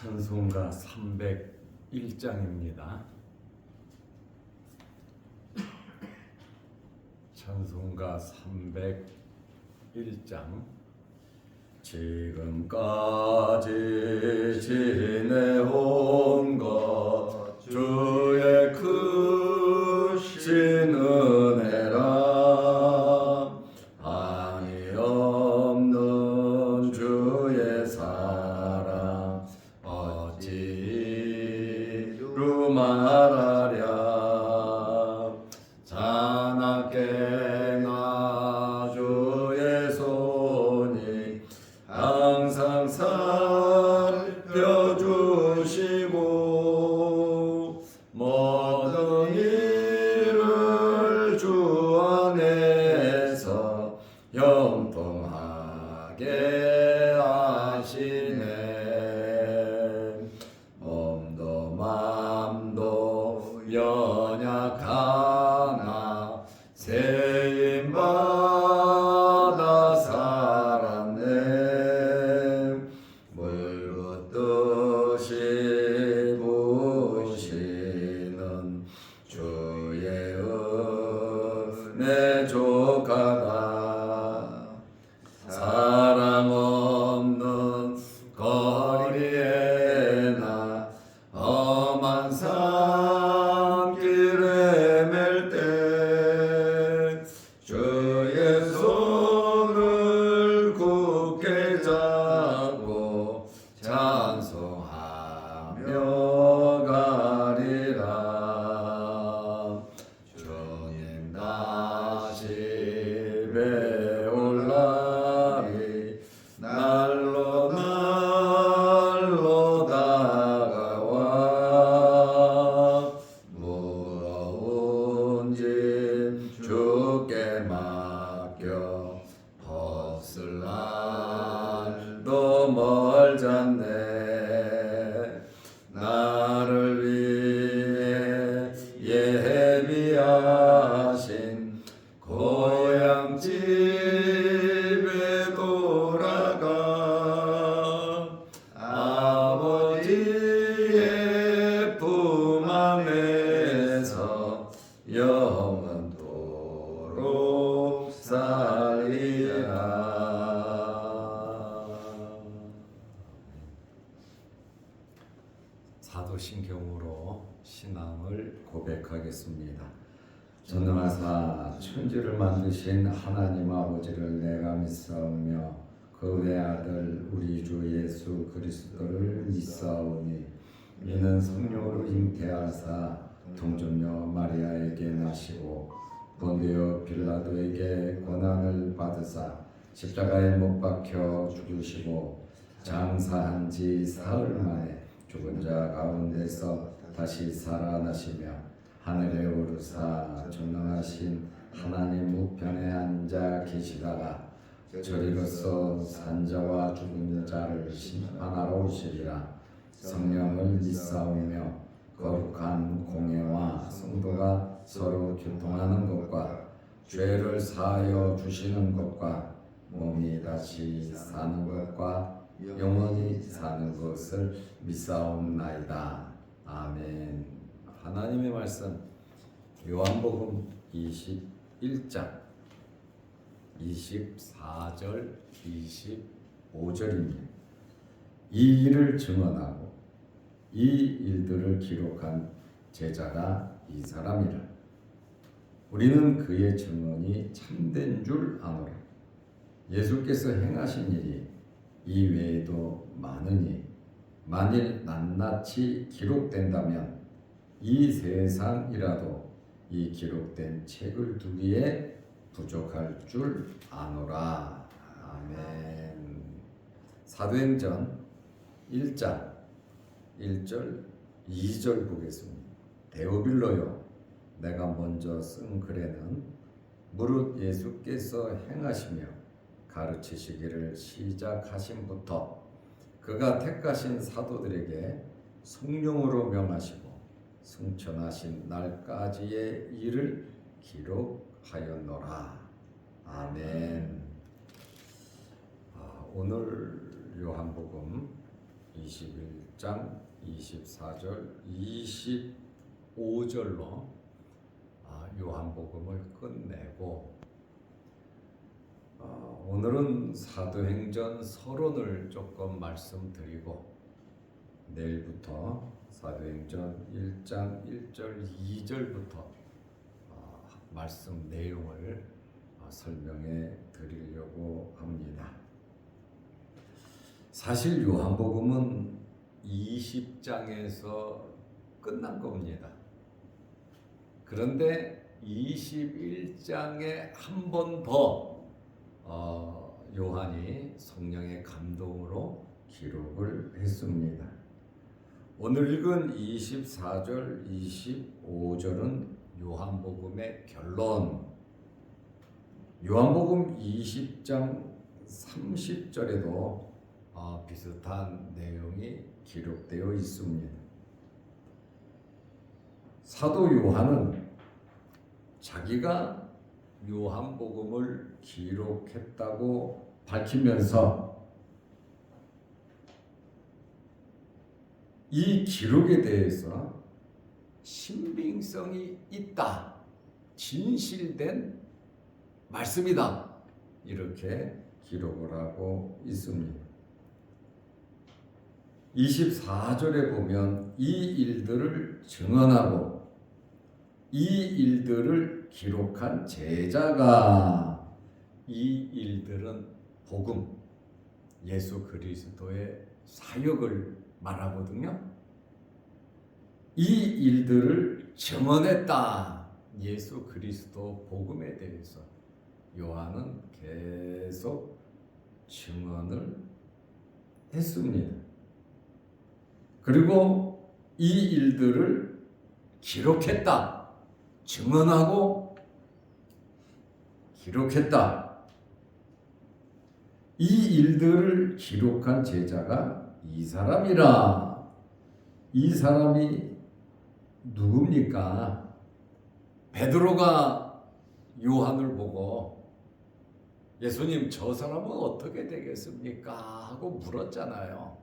찬송가 301장입니다. 찬송가 301장. 지금까지 지내온 것 주의 크신 은혜라. 한이 없는 주의 사랑 어찌 이루 말하랴. 자나깨나 주의 손이 항상 살펴주시고 모든 일을 주 안에서 형통하게 하시네. 몸도 맘도 연약하나 세임받아 살았네. 물붓듯이 부으시는 주의 은혜 족하다. 사랑 없는 거리에나 험한 산길에 맬 때 주의 손을 굳게 잡고 찬송하며 가리라. 주님 다시 배울 날이 날로 날로 다가와. 무거운 짐 주께 맡겨 벗을 날도 멀잖네. 나를 위해 예비하신 고향 집에 돌아가. 아버지의 품 안에서 영원토록 살리라. 사도신경으로 신앙을 고백하겠습니다. 전능하사 천지를 만드신 하나님 아버지를 내가 믿사오며 그 외아들 우리 주 예수 그리스도를 믿사오니 이는 성령으로 잉태하사 동정녀 마리아에게 나시고 본디오 빌라도에게 고난을 받으사 십자가에 못 박혀 죽으시고 장사한 지 사흘 만에 죽은 자 가운데서 다시 살아나시며 하늘에 오르사 전능하신 하나님 우편에 앉아 계시다가 저리로서 산자와 죽은 자를 심판하러 오시리라. 성령을 믿사오며 거룩한 공예와 성도가 서로 교통하는 것과 죄를 사하여 주시는 것과 몸이 다시 사는 것과 영원히 사는 것을 믿사옵나이다. 아멘. 하나님의 말씀 요한복음 21장 24절 25절입니다. 이 일을 증언하고 이 일들을 기록한 제자가 이 사람이라. 우리는 그의 증언이 참된 줄 아노라. 예수께서 행하신 일이 이 외에도 많으니 만일 낱낱이 기록된다면 이 세상이라도 이 기록된 책을 두기에 부족할 줄 아노라. 아멘. 사도행전 1장 1절 2절 보겠습니다. 데오빌로요, 내가 먼저 쓴 글에는 무릇 예수께서 행하시며 가르치시기를 시작하심부터 그가 택하신 사도들에게 성령으로 명하시고 승천하신 날까지의 일을 기록하였노라. 아멘. 오늘 요한복음 21장 24절 25절로 요한복음을 끝내고 오늘은 사도행전 서론을 조금 말씀드리고 내일부터 사도행전 1장 1절 2절부터 말씀 내용을 설명해 드리려고 합니다. 사실 요한복음은 20장에서 끝난 겁니다. 그런데 21장에 한 번 더 요한이 성령의 감동으로 기록을 했습니다. 오늘 읽은 24절, 25절은 요한복음의 결론. 요한복음 20장 30절에도 비슷한 내용이 기록되어 있습니다. 사도 요한은 자기가 요한복음을 기록했다고 밝히면서 이 기록에 대해서 신빙성이 있다, 진실된 말씀이다, 이렇게 기록을 하고 있습니다. 24절에 보면 이 일들을 증언하고 이 일들을 기록한 제자가, 이 일들은 복음, 예수 그리스도의 사역을 말하거든요. 이 일들을 증언했다, 예수 그리스도 복음에 대해서 요한은 계속 증언을 했습니다. 그리고 이 일들을 기록했다, 증언하고 기록했다. 이 일들을 기록한 제자가 이 사람이라. 이 사람이 누굽니까? 베드로가 요한을 보고 예수님, 저 사람은 어떻게 되겠습니까? 하고 물었잖아요.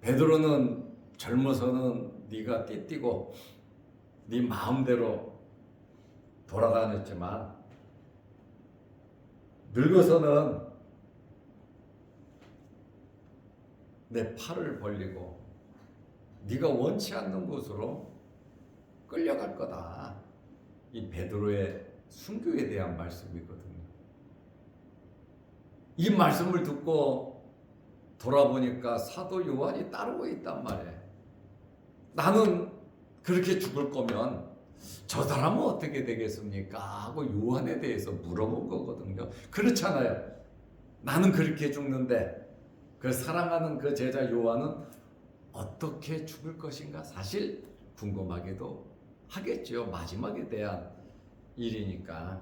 베드로는 젊어서는 네가 띠띠고 네 마음대로 돌아다녔지만 늙어서는 내 팔을 벌리고 네가 원치 않는 곳으로 끌려갈 거다. 이 베드로의 순교에 대한 말씀이거든요. 이 말씀을 듣고 돌아보니까 사도 요한이 따르고 있단 말이에요. 나는 그렇게 죽을 거면 저 사람은 어떻게 되겠습니까? 하고 요한에 대해서 물어본 거거든요. 그렇잖아요. 나는 그렇게 죽는데 그 사랑하는 그 제자 요한은 어떻게 죽을 것인가? 사실 궁금하기도 하겠죠. 마지막에 대한 일이니까.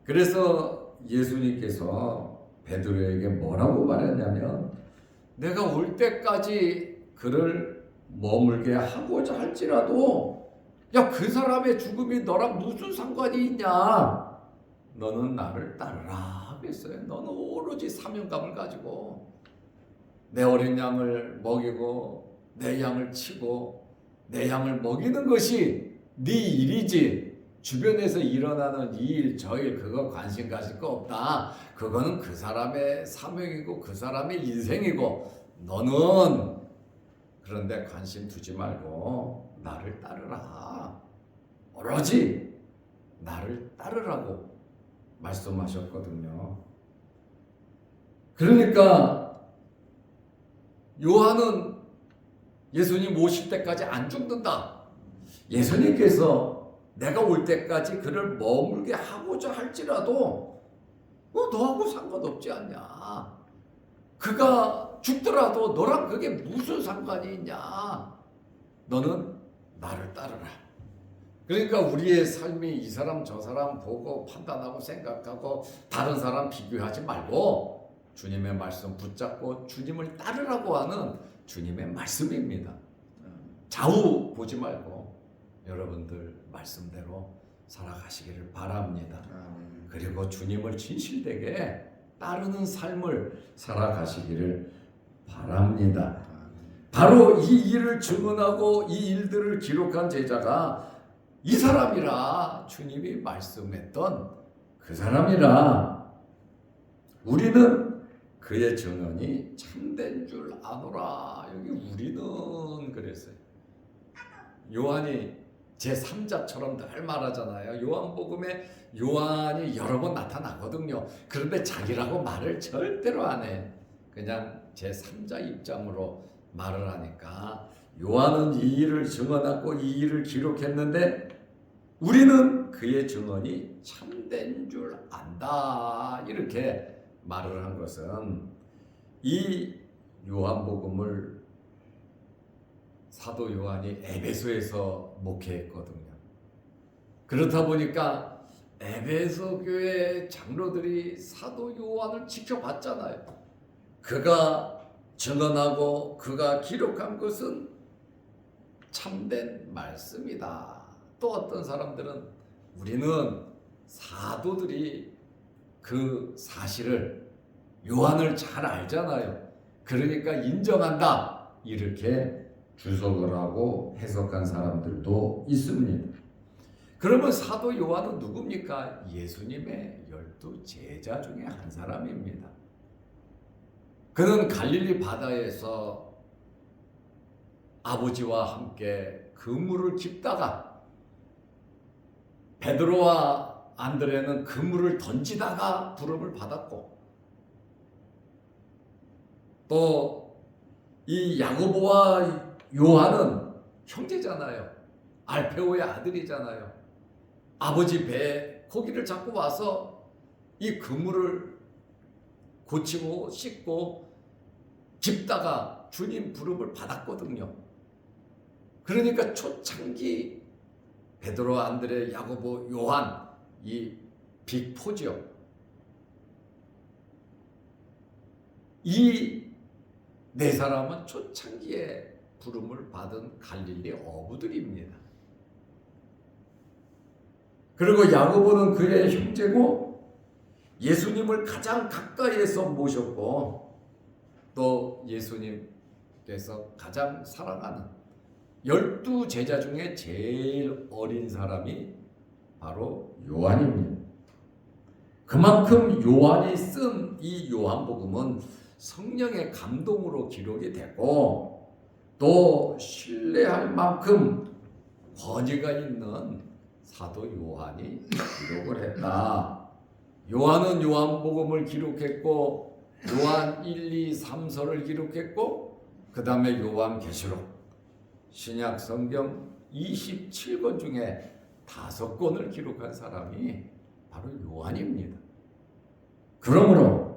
그래서 예수님께서 베드로에게 뭐라고 말했냐면, 내가 올 때까지 그를 머물게 하고자 할지라도 야, 그 사람의 죽음이 너랑 무슨 상관이 있냐? 너는 나를 따르라 그랬어요. 너는 오로지 사명감을 가지고 내 어린 양을 먹이고 내 양을 치고 내 양을 먹이는 것이 네 일이지, 주변에서 일어나는 이 일 저 일 그거 관심 가질 거 없다. 그거는 그 사람의 사명이고 그 사람의 인생이고 너는 그런데 관심 두지 말고 나를 따르라. 오로지 나를 따르라고 말씀하셨거든요. 그러니까 요한은 예수님 오실 때까지 안 죽는다. 예수님께서 내가 올 때까지 그를 머물게 하고자 할지라도 너하고 상관없지 않냐. 그가 죽더라도 너랑 그게 무슨 상관이 있냐. 너는 나를 따르라. 그러니까 우리의 삶이 이 사람 저 사람 보고 판단하고 생각하고 다른 사람 비교하지 말고 주님의 말씀 붙잡고 주님을 따르라고 하는 주님의 말씀입니다. 좌우 보지 말고 여러분들 말씀대로 살아가시기를 바랍니다. 그리고 주님을 진실되게 따르는 삶을 살아가시기를 바랍니다. 바로 이 일을 증언하고 이 일들을 기록한 제자가 이 사람이라 주님이 말씀했던 그 사람이라 우리는 그의 증언이 참된 줄 아노라. 여기 우리는 그랬어요. 요한이 제3자처럼 늘 말하잖아요. 요한복음에 요한이 여러 번 나타나거든요. 그런데 자기라고 말을 절대로 안 해. 그냥 제3자 입장으로 말을 하니까 요한은 이 일을 증언하고 이 일을 기록했는데 우리는 그의 증언이 참된 줄 안다. 이렇게 말을 한 것은 이 요한복음을 사도 요한이 에베소에서 목회했거든요. 그렇다 보니까 에베소 교회 장로들이 사도 요한을 지켜봤잖아요. 그가 증언하고 그가 기록한 것은 참된 말씀이다. 또 어떤 사람들은 우리는 사도들이 그 사실을 요한을 잘 알잖아요. 그러니까 인정한다. 이렇게 주석을 하고 해석한 사람들도 있습니다. 그러면 사도 요한은 누굽니까? 예수님의 12 제자 중에 한 사람입니다. 그는 갈릴리 바다에서 아버지와 함께 그물을 깁다가 베드로와 안드레는 그물을 던지다가 부름을 받았고 또 이 야고보와 요한은 형제잖아요. 알페오의 아들이잖아요. 아버지 배에 고기를 잡고 와서 이 그물을 고치고 씻고 깁다가 주님 부름을 받았거든요. 그러니까 초창기 베드로, 안드레, 야고보, 요한 이 빅4죠. 이 네 사람은 초창기에 부름을 받은 갈릴리 어부들입니다. 그리고 야고보는 그의 형제고 예수님을 가장 가까이에서 모셨고 또 예수님께서 가장 사랑하는 12 제자 중에 제일 어린 사람이 바로 요한입니다. 그만큼 요한이 쓴 이 요한복음은 성령의 감동으로 기록이 됐고 또 신뢰할 만큼 권위가 있는 사도 요한이 기록을 했다. 요한은 요한복음을 기록했고 요한 1, 2, 3서를 기록했고 그 다음에 요한계시록 신약 성경 27권 중에 5권을 기록한 사람이 바로 요한입니다. 그러므로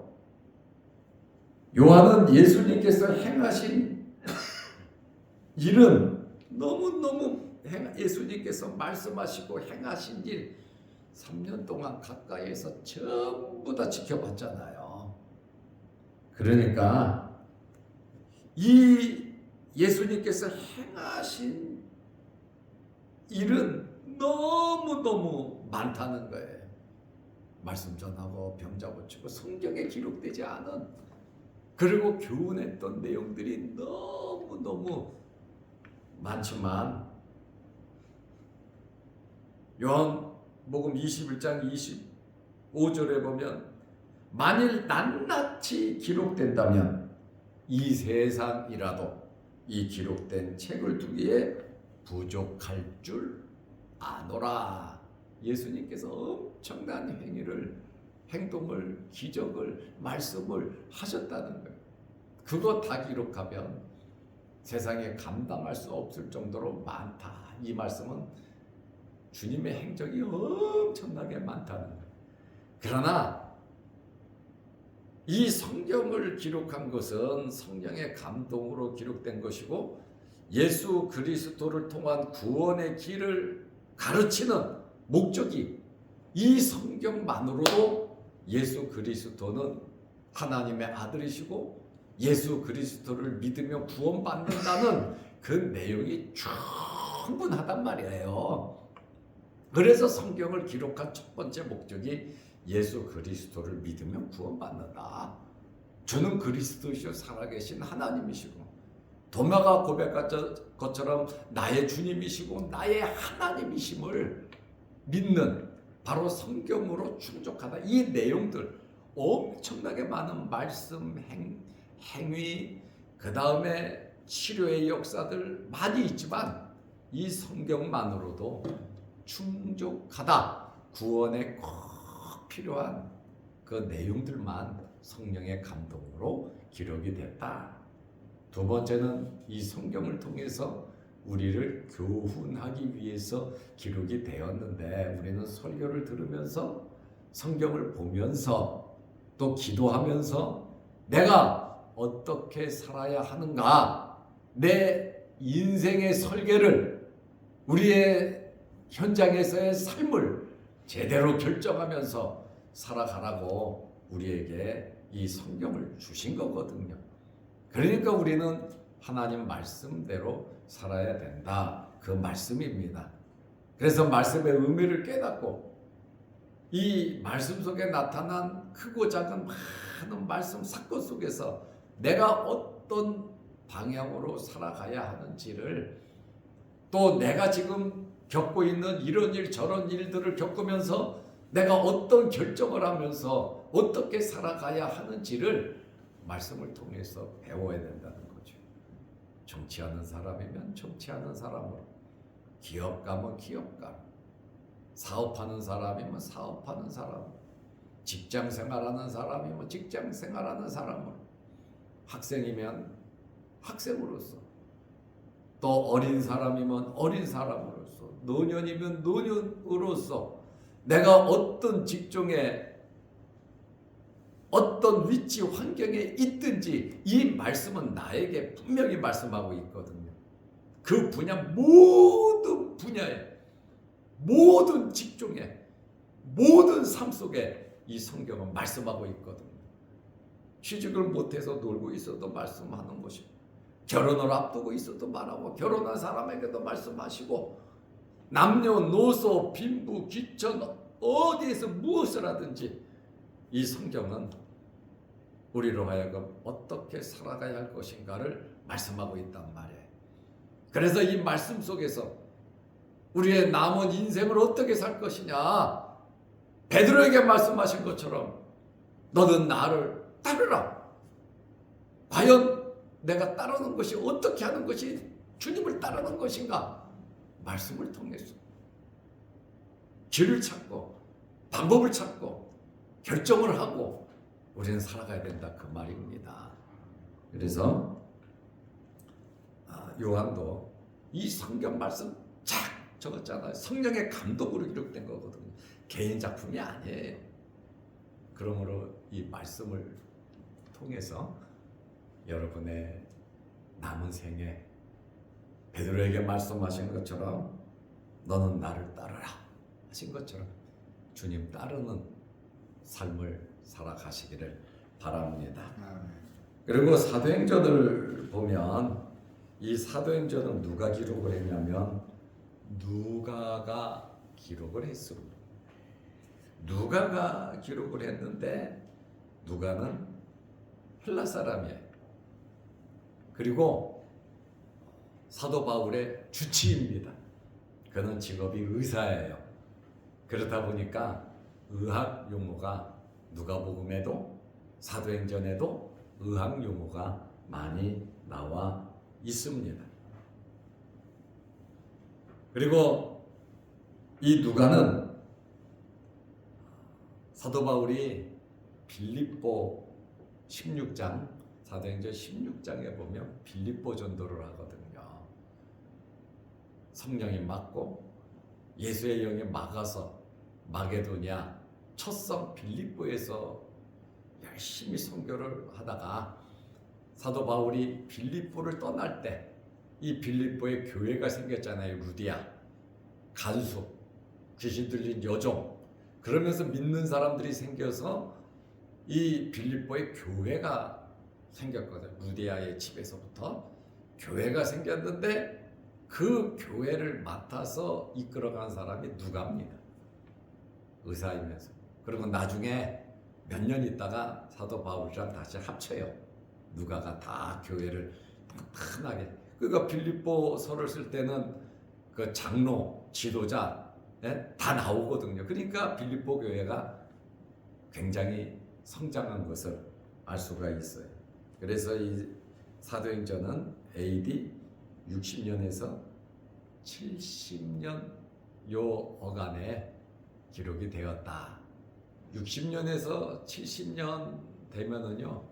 요한은 예수님께서 행하신 일은 너무너무 예수님께서 말씀하시고 행하신 일 3년 동안 가까이에서 전부 다 지켜봤잖아요. 그러니까 이 예수님께서 행하신 일은 너무너무 많다는 거예요. 말씀 전하고 병자 고치고 성경에 기록되지 않은 그리고 교훈했던 내용들이 너무너무 많지만 요한복음 21장 25절에 보면 만일 낱낱이 기록된다면 이 세상이라도 이 기록된 책을 두기에 부족할 줄 아노라. 예수님께서 엄청난 행동을, 기적을, 말씀을 하셨다는 거예요. 그거 다 기록하면 세상에 감당할 수 없을 정도로 많다. 이 말씀은 주님의 행적이 엄청나게 많다는 거예요. 그러나 이 성경을 기록한 것은 성령의 감동으로 기록된 것이고 예수 그리스도를 통한 구원의 길을 가르치는 목적이 이 성경만으로도 예수 그리스도는 하나님의 아들이시고 예수 그리스도를 믿으며 구원받는다는 그 내용이 충분하단 말이에요. 그래서 성경을 기록한 첫 번째 목적이 예수 그리스도를 믿으면 구원받는다. 주는 그리스도시요 살아계신 하나님이시고 도마가 고백한 것처럼 나의 주님이시고 나의 하나님이심을 믿는 바로 성경으로 충족하다. 이 내용들 엄청나게 많은 말씀, 행위, 그 다음에 치료의 역사들 많이 있지만 이 성경만으로도 충족하다. 구원에 꼭 필요한 그 내용들만 성령의 감동으로 기록이 됐다. 두 번째는 이 성경을 통해서 우리를 교훈하기 위해서 기록이 되었는데 우리는 설교를 들으면서 성경을 보면서 또 기도하면서 내가 어떻게 살아야 하는가, 내 인생의 설계를, 우리의 현장에서의 삶을 제대로 결정하면서 살아가라고 우리에게 이 성경을 주신 거거든요. 그러니까 우리는 하나님 말씀대로 살아야 된다. 그 말씀입니다. 그래서 말씀의 의미를 깨닫고 이 말씀 속에 나타난 크고 작은 많은 말씀 사건 속에서 내가 어떤 방향으로 살아가야 하는지를, 또 내가 지금 겪고 있는 이런 일 저런 일들을 겪으면서 내가 어떤 결정을 하면서 어떻게 살아가야 하는지를 말씀을 통해서 배워야 된다는 거죠. 정치하는 사람이면 정치하는 사람으로, 기업가면 기업가, 사업하는 사람이면 사업하는 사람으로, 직장 생활하는 사람이면 직장 생활하는 사람으로, 학생이면 학생으로서, 또 어린 사람이면 어린 사람으로서, 노년이면 노년으로서 내가 어떤 직종에 어떤 위치 환경에 있든지 이 말씀은 나에게 분명히 말씀하고 있거든요. 그 분야 모든 분야에, 모든 직종에, 모든 삶 속에 이 성경은 말씀하고 있거든요. 취직을 못해서 놀고 있어도 말씀하는 것이고, 결혼을 앞두고 있어도 말하고, 결혼한 사람에게도 말씀하시고, 남녀노소 빈부 귀천 어디에서 무엇을 하든지 이 성경은 우리로 하여금 어떻게 살아가야 할 것인가를 말씀하고 있단 말이에요. 그래서 이 말씀 속에서 우리의 남은 인생을 어떻게 살 것이냐, 베드로에게 말씀하신 것처럼 너는 나를 따르라. 과연 내가 따르는 것이 어떻게 하는 것이 주님을 따르는 것인가? 말씀을 통해서 길을 찾고 방법을 찾고 결정을 하고 우리는 살아가야 된다, 그 말입니다. 그래서 요한도 이 성경 말씀 쫙 적었잖아요. 성령의 감독으로 기록된 거거든요. 개인 작품이 아니에요. 그러므로 이 말씀을 통해서 여러분의 남은 생에 베드로에게 말씀하신 것처럼 너는 나를 따르라 하신 것처럼 주님 따르는 삶을 살아가시기를 바랍니다. 그리고 사도행전을 보면 이 사도행전은 누가 기록을 했냐면 누가가 기록을 했습니다. 누가가 기록을 했는데 누가는 헬라 사람이에요. 그리고 사도 바울의 주치입니다. 그는 직업이 의사예요. 그렇다 보니까 의학 용어가 누가복음에도 사도행전에도 의학 용어가 많이 나와 있습니다. 그리고 이 누가는 사도 바울이 빌립보 16장, 사도행전 16장에 보면 빌립보 전도를 하거든요. 성령이 막고 예수의 영이 막아서 마게도냐 첫 성 빌립보에서 열심히 선교를 하다가 사도 바울이 빌립보를 떠날 때 이 빌립보에 교회가 생겼잖아요. 루디아, 간수, 귀신 들린 여종, 그러면서 믿는 사람들이 생겨서 이 빌립보에 교회가 생겼거든요. 루디아의 집에서부터 교회가 생겼는데 그 교회를 맡아서 이끌어간 사람이 누가입니다. 의사이면서. 그리고 나중에 몇 년 있다가 사도 바울이랑 다시 합쳐요. 누가가 다 교회를 탄탄하게. 그러니까 빌립보서를 쓸 때는 그 장로, 지도자 다 나오거든요. 그러니까 빌립보 교회가 굉장히 성장한 것을 알 수가 있어요. 그래서 이 사도행전은 AD 60년에서 70년 요 어간에 기록이 되었다. 60년에서 70년 되면은요,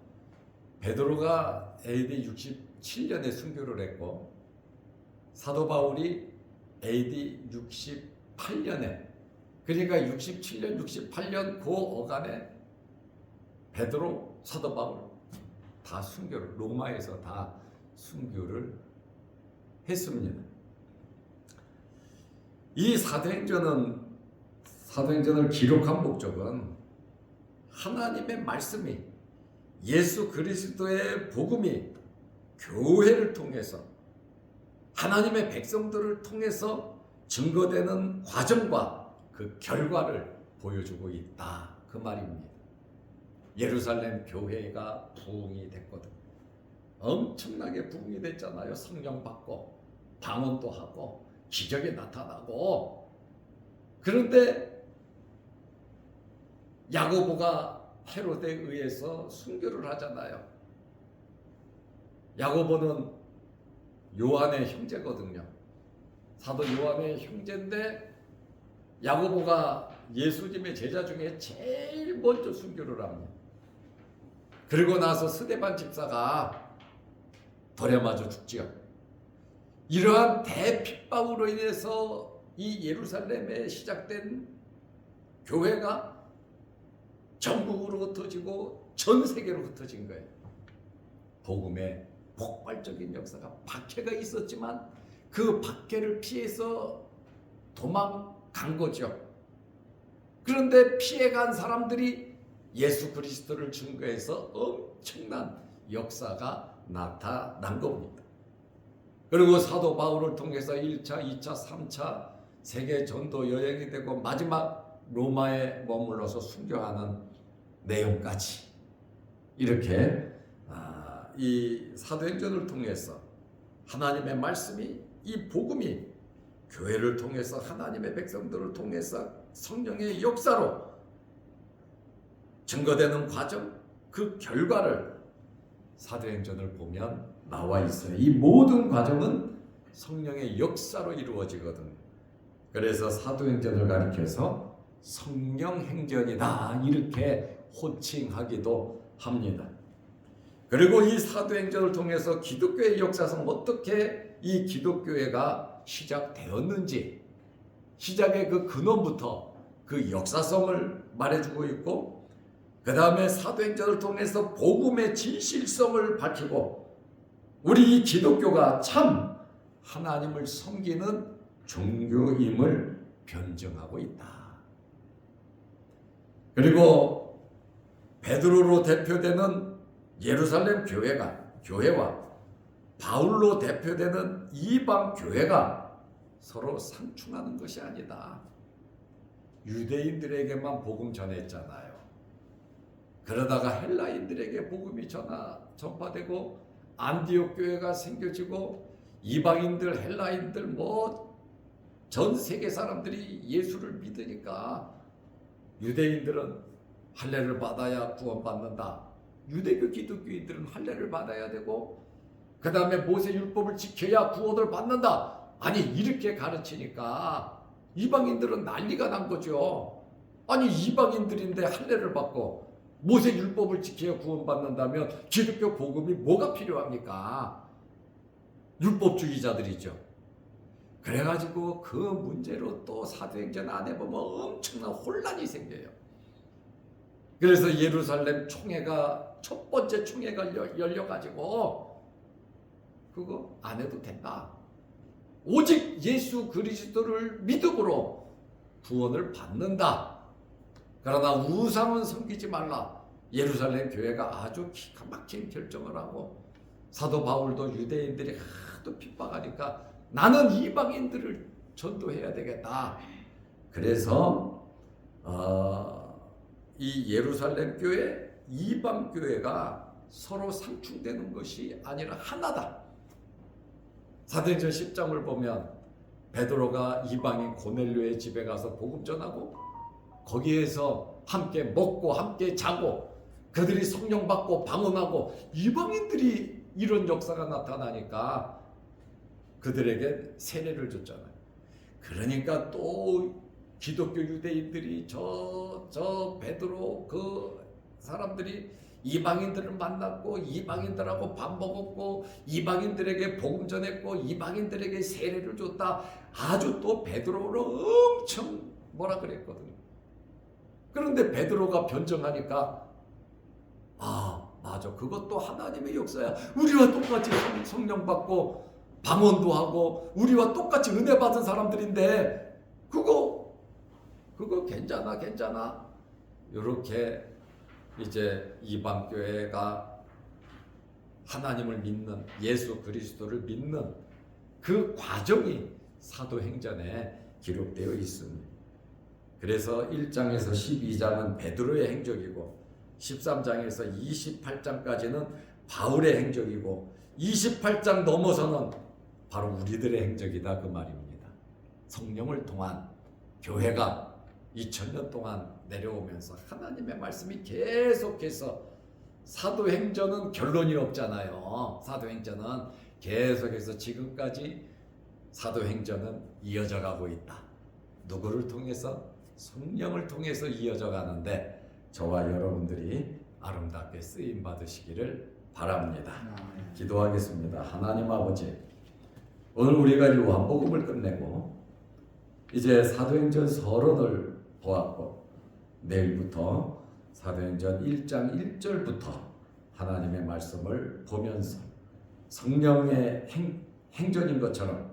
베드로가 AD 67년에 순교를 했고 사도 바울이 AD 68년에, 그러니까 67년, 68년 그 어간에 베드로, 사도 바울 다 순교를, 로마에서 다 순교를 했습니다. 이 사도행전을 기록한 목적은 하나님의 말씀이, 예수 그리스도의 복음이 교회를 통해서, 하나님의 백성들을 통해서 증거되는 과정과 그 결과를 보여주고 있다, 그 말입니다. 예루살렘 교회가 부흥이 됐거든. 엄청나게 부흥이 됐잖아요. 성령 받고 방언도 하고 기적이 나타나고. 그런데 야고보가 헤롯에 의해서 순교를 하잖아요. 야고보는 요한의 형제거든요. 사도 요한의 형제인데 야고보가 예수님의 제자 중에 제일 먼저 순교를 합니다. 그리고 나서 스데반 집사가 돌에 맞아 죽지요. 이러한 대핍박으로 인해서 이 예루살렘에 시작된 교회가 전국으로 흩어지고 전 세계로 흩어진 거예요. 복음의 폭발적인 역사가, 박해가 있었지만 그 박해를 피해서 도망간 거죠. 그런데 피해간 사람들이 예수 그리스도를 증거해서 엄청난 역사가 나타난 겁니다. 그리고 사도 바울을 통해서 1차, 2차, 3차 세계 전도 여행이 되고 마지막 로마에 머물러서 순교하는 내용까지 이렇게 이 사도행전을 통해서 하나님의 말씀이, 이 복음이 교회를 통해서, 하나님의 백성들을 통해서 성령의 역사로 증거되는 과정, 그 결과를 사도행전을 보면 나와 있어요. 이 모든 과정은 성령의 역사로 이루어지거든요. 그래서 사도행전을 가리켜서 성령행전이다 이렇게 호칭하기도 합니다. 그리고 이 사도행전을 통해서 기독교의 역사상 어떻게 이 기독교회가 시작되었는지, 시작의 그 근원부터 그 역사성을 말해주고 있고, 그 다음에 사도행전을 통해서 복음의 진실성을 밝히고, 우리 이 기독교가 참 하나님을 섬기는 종교임을 변증하고 있다. 그리고 베드로로 대표되는 예루살렘 교회와 바울로 대표되는 이방 교회가 서로 상충하는 것이 아니다. 유대인들에게만 복음 전했잖아요. 그러다가 헬라인들에게 복음이 전파되고 안디옥 교회가 생겨지고 이방인들, 헬라인들 전 세계 사람들이 예수를 믿으니까 유대인들은 할례를 받아야 구원받는다. 유대교 기독교인들은 할례를 받아야 되고 그 다음에 모세 율법을 지켜야 구원을 받는다. 아니 이렇게 가르치니까 이방인들은 난리가 난 거죠. 아니 이방인들인데 할례를 받고 모세 율법을 지켜야 구원받는다면 기독교 복음이 뭐가 필요합니까? 율법주의자들이죠. 그래가지고 그 문제로 또 사도행전 안에 보면 엄청난 혼란이 생겨요. 그래서 예루살렘 총회가, 첫 번째 총회가 열려가지고 그거 안 해도 된다. 오직 예수 그리스도를 믿음으로 구원을 받는다. 그러나 우상은 섬기지 말라. 예루살렘 교회가 아주 기가 막힌 결정을 하고, 사도 바울도 유대인들이 하도 핍박하니까 나는 이방인들을 전도해야 되겠다. 그래서 이 예루살렘 교회, 이방 교회가 서로 상충되는 것이 아니라 하나다. 사도행전 10장을 보면 베드로가 이방인 고넬료의 집에 가서 복음 전하고 거기에서 함께 먹고 함께 자고 그들이 성령 받고 방언하고 이방인들이 이런 역사가 나타나니까 그들에게 세례를 줬잖아요. 그러니까 또 기독교 유대인들이 저 베드로 그 사람들이 이방인들을 만났고 이방인들하고 밥 먹었고 이방인들에게 복음 전했고 이방인들에게 세례를 줬다. 아주 또 베드로를 엄청 뭐라 그랬거든요. 그런데 베드로가 변정하니까 맞아, 그것도 하나님의 역사야. 우리와 똑같이 성령 받고 방언도 하고 우리와 똑같이 은혜 받은 사람들인데 그거 괜찮아. 이렇게 이제 이방 교회가 하나님을 믿는, 예수 그리스도를 믿는 그 과정이 사도행전에 기록되어 있습니다. 그래서 1장에서 12장은 베드로의 행적이고 13장에서 28장까지는 바울의 행적이고 28장 넘어서는 바로 우리들의 행적이다 그 말입니다. 성령을 통한 교회가 2000년 동안 내려오면서 하나님의 말씀이 계속해서, 사도행전은 결론이 없잖아요. 사도행전은 계속해서 지금까지 사도행전은 이어져 가고 있다. 누구를 통해서? 성령을 통해서 이어져 가는데 저와 여러분들이 아름답게 쓰임 받으시기를 바랍니다. 기도하겠습니다. 하나님 아버지, 오늘 우리가 요한복음을 끝내고 이제 사도행전 서론을 보았고 내일부터 사도행전 1장 1절부터 하나님의 말씀을 보면서 성령의 행전인 것처럼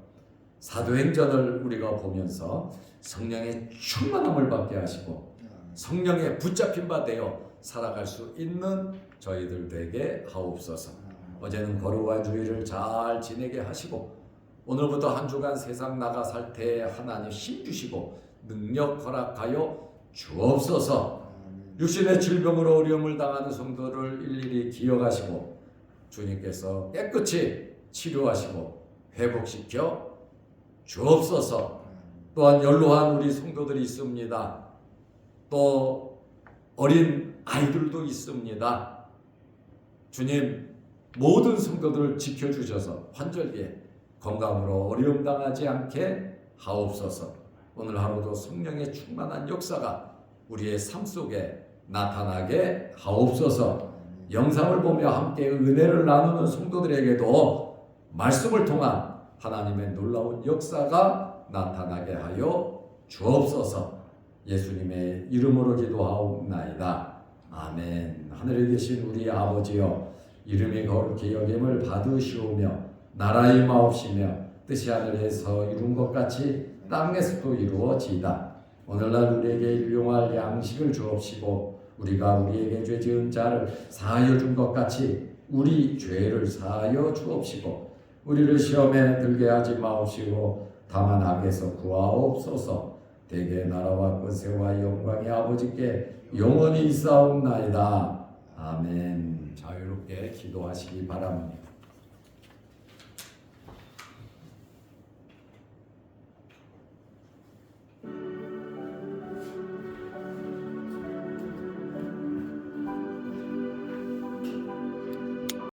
사도행전을 우리가 보면서 성령의 충만함을 받게 하시고 성령에 붙잡힌 바 되어 살아갈 수 있는 저희들 되게 하옵소서. 어제는 거룩한 주일을 잘 지내게 하시고 오늘부터 한 주간 세상 나가 살 때에 하나님 힘 주시고 능력 허락하여 주옵소서. 육신의 질병으로 어려움을 당하는 성도를 일일이 기억하시고 주님께서 깨끗이 치료하시고 회복시켜 주옵소서. 또한 연로한 우리 성도들이 있습니다. 또 어린 아이들도 있습니다. 주님, 모든 성도들을 지켜주셔서 환절기에 건강으로 어려움 당하지 않게 하옵소서. 오늘 하루도 성령의 충만한 역사가 우리의 삶 속에 나타나게 하옵소서. 영상을 보며 함께 은혜를 나누는 성도들에게도 말씀을 통한 하나님의 놀라운 역사가 나타나게 하여 주옵소서. 예수님의 이름으로 기도하옵나이다. 아멘. 하늘에 계신 우리 아버지여, 이름이 거룩히 여김을 받으시오며 나라의 임하옵시며 뜻이 하늘에서 이룬 것 같이 땅에서도 이루어지이다. 오늘날 우리에게 일용할 양식을 주옵시고 우리가 우리에게 죄 지은 자를 사하여 준 것 같이 우리 죄를 사하여 주옵시고 우리를 시험에 들게 하지 마옵시고 다만 악에서 구하옵소서. 대개 나라와 권세와 영광이 아버지께 영원히 있사옵나이다. 아멘. 자유롭게 기도하시기 바랍니다.